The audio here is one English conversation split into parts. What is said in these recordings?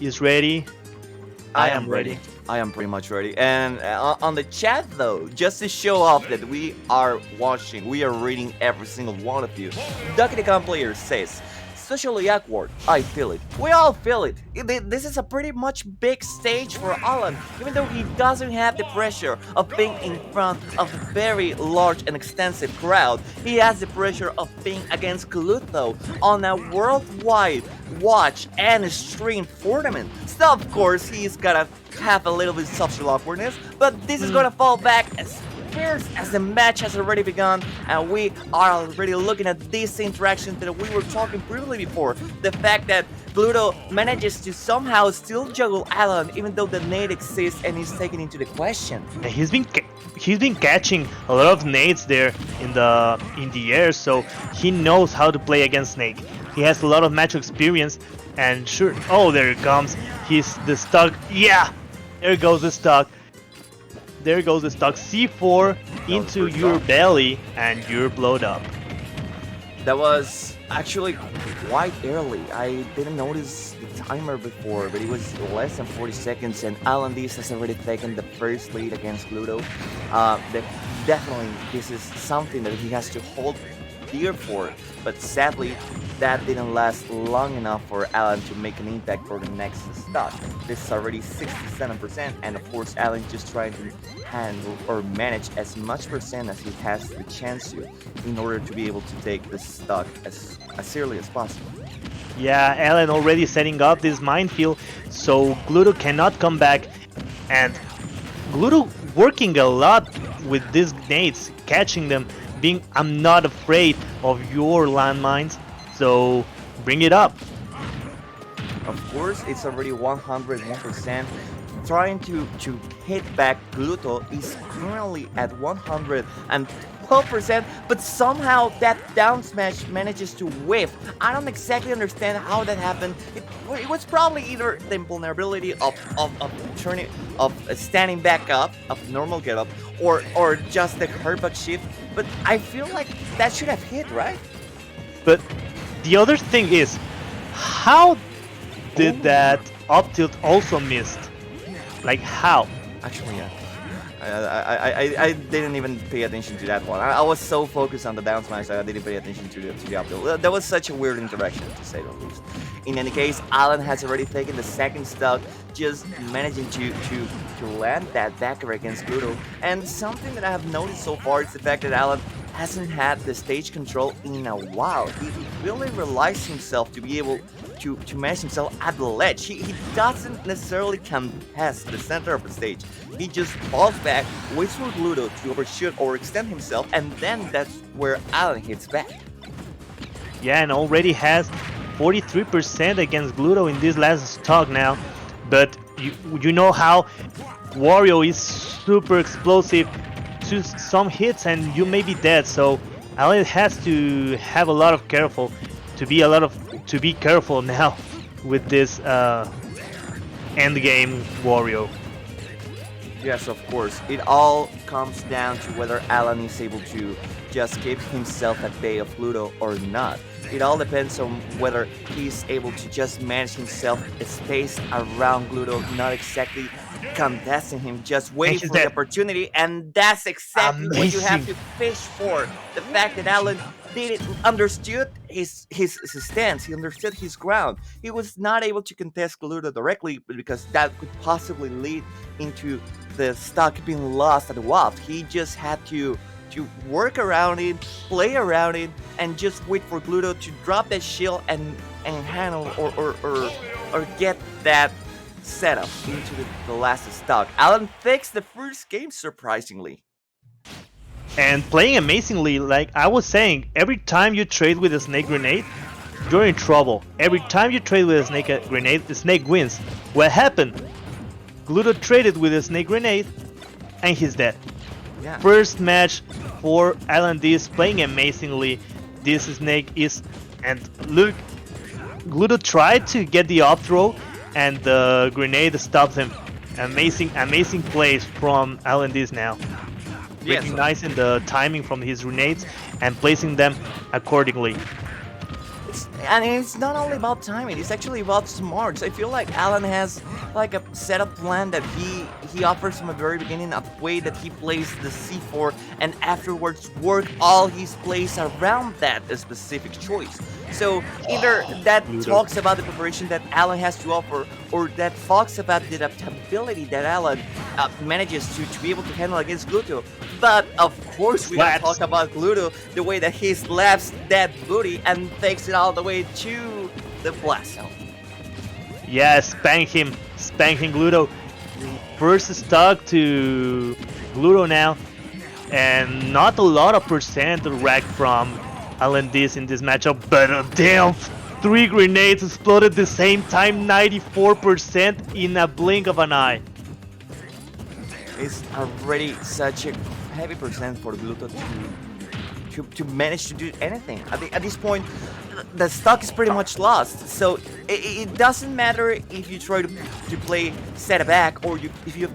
is ready. I am ready. I am pretty much ready. And on the chat, though, just to show off that we are watching, we are reading every single one of you. Ducky the Gun player says, socially awkward. I feel it. We all feel it. This is a pretty much big stage for Alan, even though he doesn't have the pressure of being in front of a very large and extensive crowd. He has the pressure of being against Gluto on a worldwide watch and stream tournament. So of course he's gonna have a little bit of social awkwardness, but this is gonna fall back as fierce as the match has already begun, and we are already looking at this interaction that we were talking previously before. The fact that Gluto manages to somehow still juggle Alan even though the nade exists and is taken into the question. And he's been catching a lot of nades there in the air, so he knows how to play against Snake. He has a lot of match experience, and sure, oh, there it comes. He's the stock. Yeah, there goes the stock. There goes the stock. C4 into your belly, and you're blowed up. That was actually quite early. I didn't notice the timer before, but it was less than 40 seconds, and AlanDiss has already taken the first lead against Gluto. Definitely, this is something that he has to hold dear for, but sadly, that didn't last long enough for Alan to make an impact for the next stock. This is already 67%, and of course Alan just trying to handle or manage as much percent as he has the chance to in order to be able to take this stock as early as possible. Yeah, Alan already setting up this minefield, so Gluto cannot come back, and Gluto working a lot with these nades, catching them, being I'm not afraid of your landmines, so bring it up. Of course, it's already 101%. Trying to hit back Gluto is currently at 112%, but somehow that down smash manages to whiff. I don't exactly understand how that happened. It was probably either the vulnerability of standing back up, of normal get up, or just the hurtback shift. But I feel like that should have hit, right? But the other thing is, how did that up tilt also missed? Like how? Actually, yeah. I didn't even pay attention to that one. I was so focused on the down smash that I didn't pay attention to the up tilt. That was such a weird interaction, to say the least. In any case, Alan has already taken the second stock, just managing to land that backer against Gluto. And something that I have noticed so far is the fact that Alan hasn't had the stage control in a while. He really relies himself to be able to manage himself at the ledge. He doesn't necessarily contest the center of the stage. He just falls back, waits for Gluto to overshoot or extend himself, and then that's where Alan hits back. Yeah, and already has 43% against Gluto in this last stock now. But you know how Wario is super explosive. To some hits and you may be dead, so Alan has to have a lot of careful to be careful now with this endgame Wario. Yes, of course. It all comes down to whether Alan is able to just keep himself at bay of Gluto or not. It all depends on whether he's able to just manage himself space around Gluto, not exactly contesting him, just waiting for the opportunity, and that's exactly what you have to fish for. The fact that Alan understood his stance, he understood his ground. He was not able to contest Gluto directly because that could possibly lead into the stock being lost at the waft. He just had to work around it, play around it, and just wait for Gluto to drop that shield and handle or get that setup into the last stock. Alan fixed the first game surprisingly. And playing amazingly, like I was saying, every time you trade with a snake grenade, you're in trouble. Every time you trade with a snake grenade, the snake wins. What happened? Gluto traded with a snake grenade, and he's dead. Yeah. First match for AlanDiss, playing amazingly. This snake is, and look, Gluto tried to get the up throw, and the grenade stops him. Amazing plays from AlanDiss now. Yes. Recognizing the timing from his grenades and placing them accordingly. And it's not only about timing, it's actually about smarts. I feel like Alan has like a setup plan that he offers from the very beginning, a way that he plays the C4 and afterwards work all his plays around that specific choice. So either that talks about the preparation that Alan has to offer, or that talks about the adaptability that Alan manages to be able to handle against Gluto. But of course, we gotta talk about Gluto, the way that he slaps that booty and takes it all the way to the blast zone. Yeah, spanking Gluto. First stock to Gluto now, and not a lot of percent rack from AlanDiss in this matchup, but damn, 3 grenades exploded at the same time, 94% in a blink of an eye. It's already such a heavy percent for Gluto to manage to do anything. At this point, the stock is pretty much lost. So it doesn't matter if you try to play set back, or if you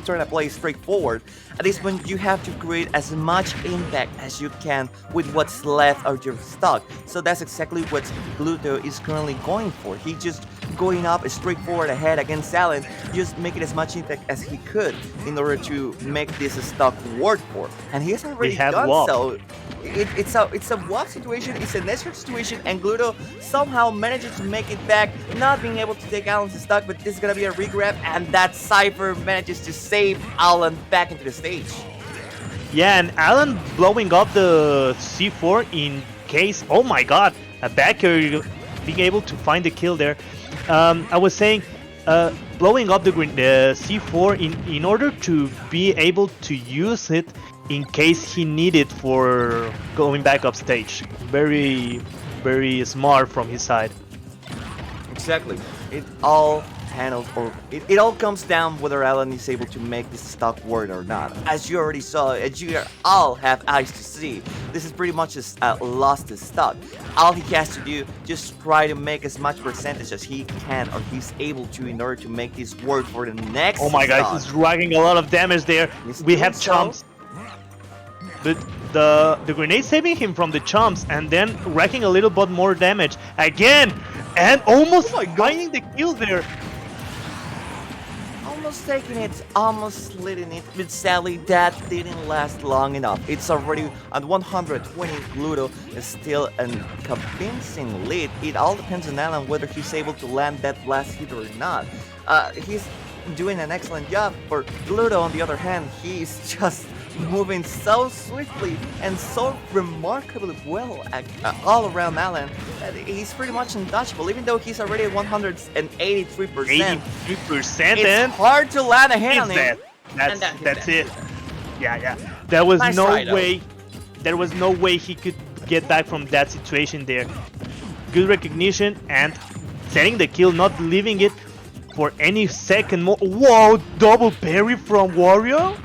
try to play straightforward. At this point, you have to create as much impact as you can with what's left of your stock. So that's exactly what Gluto is currently going for. He's just going up straightforward ahead against Alan, just making as much impact as he could in order to make this stock work for. And he has already done so. It's a WAP situation, it's a natural situation, and Gluto somehow manages to make it back, not being able to take Alan's stock, but this is gonna be a regrab, and that Cypher manages to save Alan back into the stage. Yeah, and Alan blowing up the C4 in case, oh my god, a backer being able to find the kill there. I was saying, blowing up the C4 in order to be able to use it in case he needed for going back up stage. Very, very smart from his side. Exactly. It all handles, or it all comes down whether Alan is able to make this stock work or not. As you already saw, as you all have eyes to see, this is pretty much a lost stock. All he has to do, just try to make as much percentage as he can, or he's able to, in order to make this work for the next Oh my stock. god, he's dragging a lot of damage there. We have chumps. But the grenade saving him from the chumps, and then racking a little bit more damage again, and almost finding the kill there. Almost taking it, almost leading it, but sadly that didn't last long enough. It's already at 120. Gluto is still a convincing lead. It all depends on Alan whether he's able to land that blast hit or not. He's doing an excellent job. For Gluto, on the other hand, he's just moving so swiftly and so remarkably well all around Alan that he's pretty much untouchable, even though he's already at 183%. 83%, it's hard to land a hit on him. That's it. Yeah. There was Nice no try, though. way. There was no way he could get back from that situation there. Good recognition and setting the kill, not leaving it for any second more. Whoa! Double parry from Wario.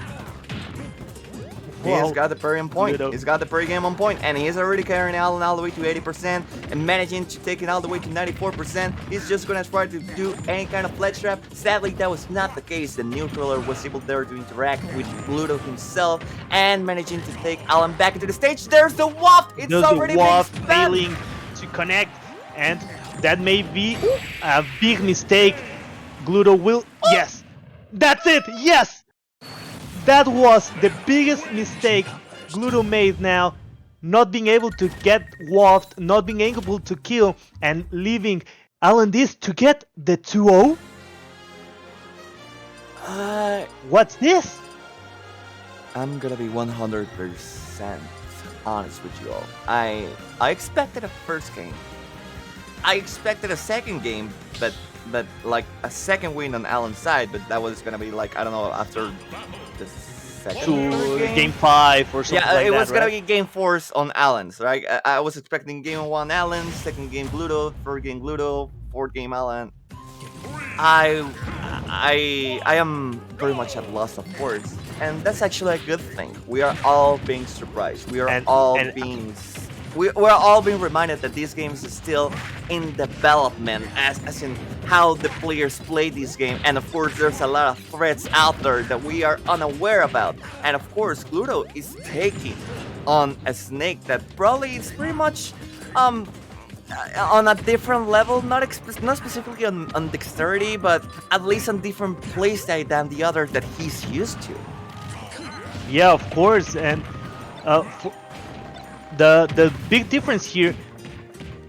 He's got the parry on point. He's got the parry game on point, and he's already carrying Alan all the way to 80% and managing to take it all the way to 94%. He's just gonna try to do any kind of flex trap. Sadly, that was not the case. The neutraler was able there to interact with Gluto himself and managing to take Alan back into the stage. There's the waft. It's already been spammed. Failing to connect, and that may be a big mistake. Gluto will. Yes, that's it. Yes. That was the biggest mistake Gluto made now, not being able to get waft, not being able to kill, and leaving AlanDiss to get the 2-0? What's this? I'm gonna be 100% honest with you all. I expected a first game. I expected a second game, but like a second win on Alan's side, but that was gonna be like, I don't know, after the second game 5 or something like that. Yeah, it was gonna right? be game 4 on Alan's, right? I was expecting game 1 Alan, second game Gluto, third game Gluto, fourth game Alan. I am very much at loss of words, and that's actually a good thing. We are all being surprised. We are all being reminded that this game is still in development, as in how the players play this game, and of course there's a lot of threats out there that we are unaware about, and of course Gluto is taking on a snake that probably is pretty much on a different level, not specifically on dexterity, but at least on different playstyle than the others that he's used to. Yeah, of course, and for the big difference here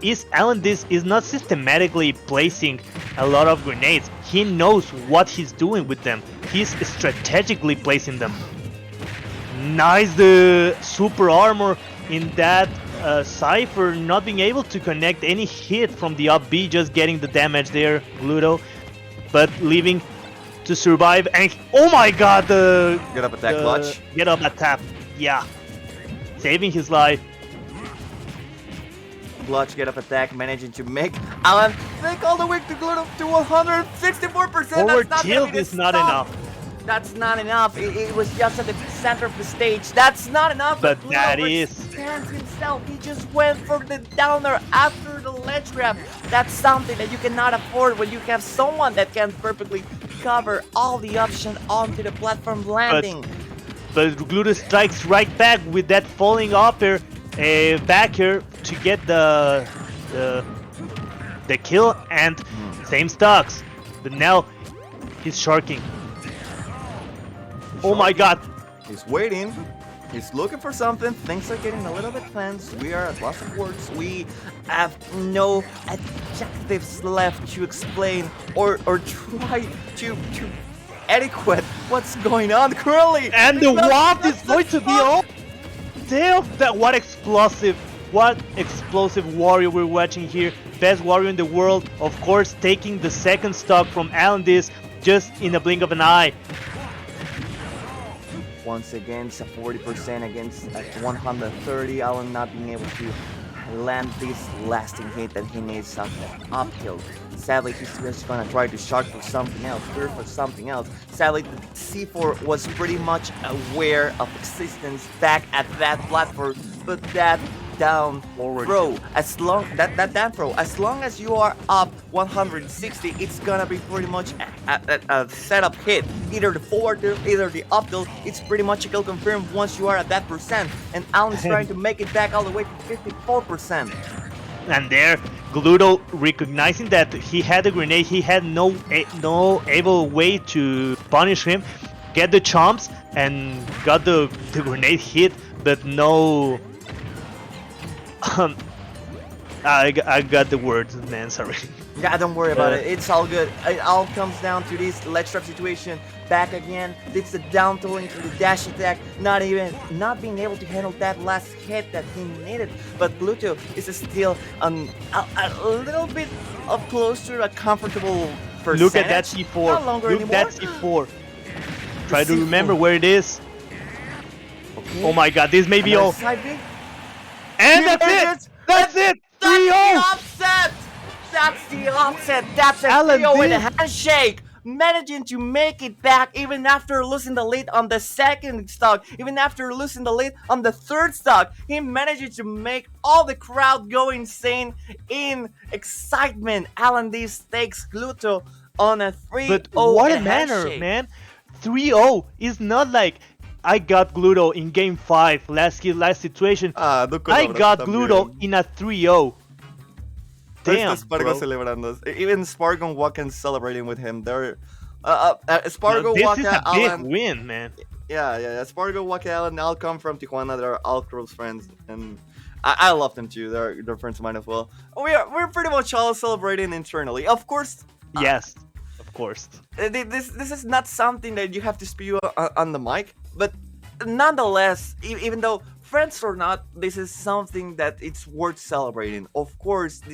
is AlanDiss is not systematically placing a lot of grenades. He knows what he's doing with them. He's strategically placing them. Nice, the super armor in that Cypher, not being able to connect any hit from the up B, just getting the damage there, Gluto, but leaving to survive. And oh my god, the Get up attack clutch. Get up attack, yeah, saving his life. Clutch get up attack, managing to make Alan take all the way to Gluto to 164%. Forward That's not tilt gonna be is the not stop. enough. That's not enough. It was just at the center of the stage. That's not enough. But Gluto that is- stands himself. He just went for the downer after the ledge grab. That's something that you cannot afford when you have someone that can perfectly cover all the option onto the platform landing. But Gluto strikes right back with that falling upper back here to get the kill, and same stocks. But now he's sharking. Oh my god. He's waiting. He's looking for something. Things are getting a little bit tense. We are at loss of words. We have no adjectives left to explain or try to adequate what's going on currently. And the waft is going to be all. Damn, that what explosive Wario we're watching here. Best Wario in the world, of course, taking the second stock from AlanDiss just in a blink of an eye. Once again, it's a 40% against 130. Alan not being able to land this lasting hit that he needs up uphill. Sadly, he's just gonna try to shark for something else, clear for something else. Sadly, the C4 was pretty much aware of existence back at that platform, but that down throw, as long as long as you are up 160, it's gonna be pretty much a setup hit. Either the forward tilt, either the up tilt. It's pretty much a kill confirmed once you are at that percent. And Alan's trying to make it back all the way to 54%. And there, Gluto recognizing that he had a grenade, he had no able way to punish him, get the chomps, and got the grenade hit, but no. I got the words, man. Sorry. Yeah, don't worry about it. It's all good. It all comes down to this ledge trap situation. Back again. It's the down throw into the dash attack. Not being able to handle that last hit that he needed. But Gluto is still a little bit up close to a comfortable percentage. Look at that C4. Not longer Look anymore. that C4. Try to remember where it is. Okay. Oh my god, this may be all. Side B. And that's it! That's it! 3-0! That's the offset! That's a AlanDiss. 3-0 with a handshake! Managing to make it back even after losing the lead on the second stock, even after losing the lead on the third stock, he managed to make all the crowd go insane in excitement. AlanDiss takes Gluto on a 3-0 But what a handshake. manner, man! 3-0 is not like I got Gluto in game 5, last situation. I got Gluto in a 3-0. Damn, Spargo bro. celebrando. Even Spargo and Waka celebrating with him. They're Spargo, This Waka, is a big Alan. win, man. Yeah. Spargo, Waka, Alan all come from Tijuana. They're all close friends, and I love them too. They're friends of mine as well. We're pretty much all celebrating internally. Of course. Yes, of course. This is not something that you have to spew on the mic, but nonetheless, even though friends or not, this is something that it's worth celebrating. Of course,